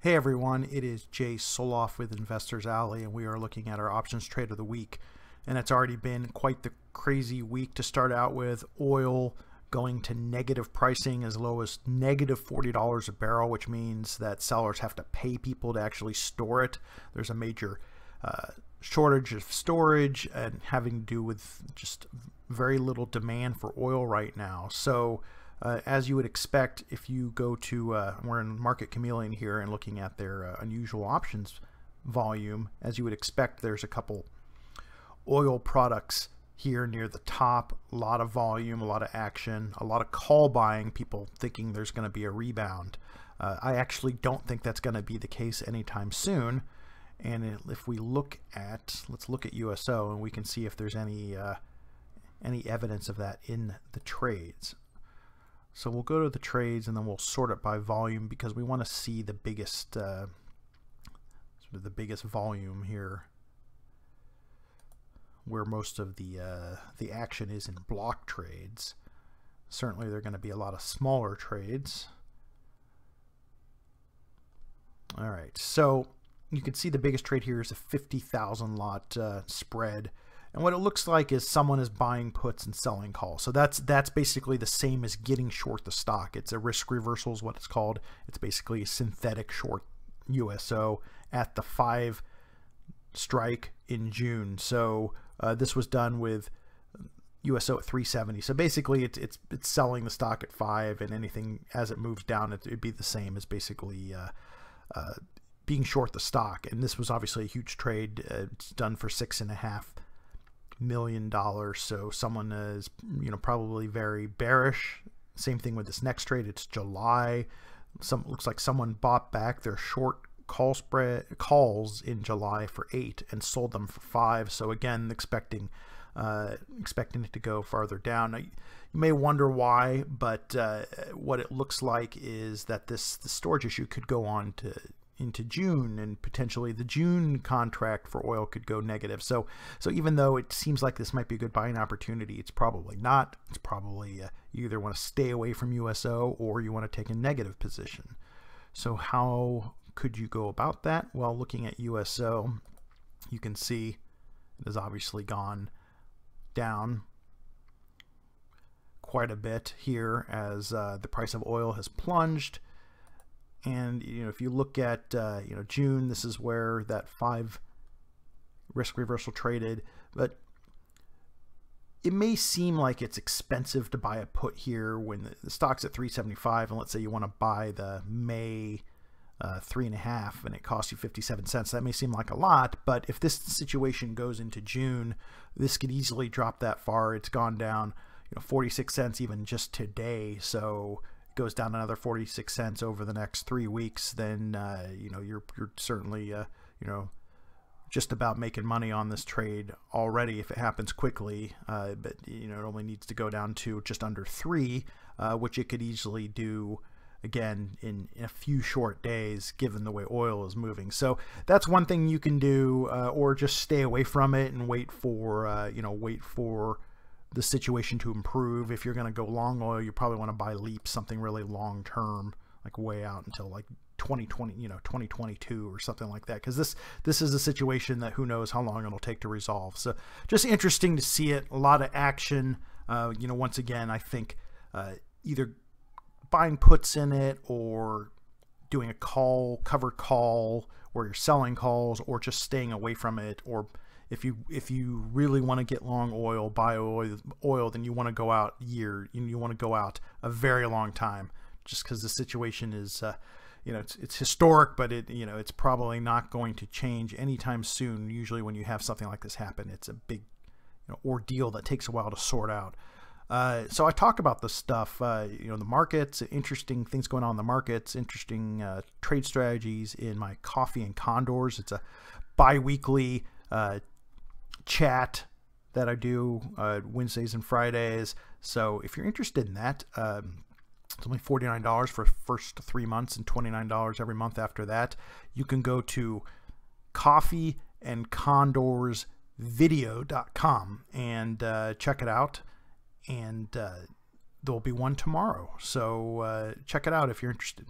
Hey everyone, it is Jay Soloff with Investors Alley, and we are looking at our options trade of the week. And it's already been quite the crazy week to start out with. Oil going to negative pricing as low as negative $40 a barrel, which means that sellers have to pay people to actually store it. There's a major shortage of storage and having to do with just very little demand for oil right now. So as you would expect, if you go to, we're in Market Chameleon here and looking at their unusual options volume, as you would expect, there's a couple oil products here near the top, a lot of volume, a lot of action, a lot of call buying, people thinking there's going to be a rebound. I actually don't think that's going to be the case anytime soon. And if we look at, let's look at USO, and we can see if there's any evidence of that in the trades. So we'll go to the trades and then we'll sort it by volume because we want to see the biggest sort of the biggest volume here, where most of the action is in block trades. Certainly there are going to be a lot of smaller trades. All right, so you can see the biggest trade here is a 50,000 lot spread. And what it looks like is someone is buying puts and selling calls. So that's basically the same as getting short the stock. It's a risk reversal is what it's called. It's basically a synthetic short USO at the 5 strike in June. So this was done with USO at 370. So basically it's selling the stock at 5, and anything as it moves down, it'd be the same as basically being short the stock. And this was obviously a huge trade. It's done for $6.5 million. So someone is, probably very bearish. Same thing with this next trade. It's July. Looks like someone bought back their short calls in July for 8 and sold them for 5. So again, expecting it to go farther down. Now, you may wonder why, but what it looks like is that the storage issue could go on into June, and potentially the June contract for oil could go negative. So even though it seems like this might be a good buying opportunity, it's probably not. It's probably you either want to stay away from USO or you want to take a negative position. So how could you go about that? Well, looking at USO, you can see it has obviously gone down quite a bit here as the price of oil has plunged. And if you look at June, this is where that 5 risk reversal traded. But it may seem like it's expensive to buy a put here when the stock's at 375, and let's say you want to buy the May 3.5 and it costs you 57 cents. That may seem like a lot, but if this situation goes into June, this could easily drop that far. It's gone down 46 cents even just today. So goes down another 46 cents over the next 3 weeks, then you're certainly just about making money on this trade already if it happens quickly. But it only needs to go down to just under 3, which it could easily do again in a few short days given the way oil is moving. So that's one thing you can do, or just stay away from it and wait for the situation to improve. If you're going to go long oil, you probably want to buy leaps, something really long term, like way out until like 2020, 2022 or something like that, because this is a situation that who knows how long it'll take to resolve. So just interesting to see it. A lot of action. Once again, I think either buying puts in it or doing a covered call where you're selling calls, or just staying away from it. Or if you really want to get long oil, buy oil, then you want to go out you want to go out a very long time, just because the situation is it's historic, but it's probably not going to change anytime soon. Usually when you have something like this happen, it's a big ordeal that takes a while to sort out. So I talk about this stuff, the markets, interesting things going on in the markets, interesting trade strategies in my Coffee and Condors. It's a bi-weekly chat that I do Wednesdays and Fridays. So if you're interested in that, it's only $49 for the first 3 months and $29 every month after that. You can go to coffeeandcondorsvideo.com and check it out. And there'll be one tomorrow. So check it out if you're interested.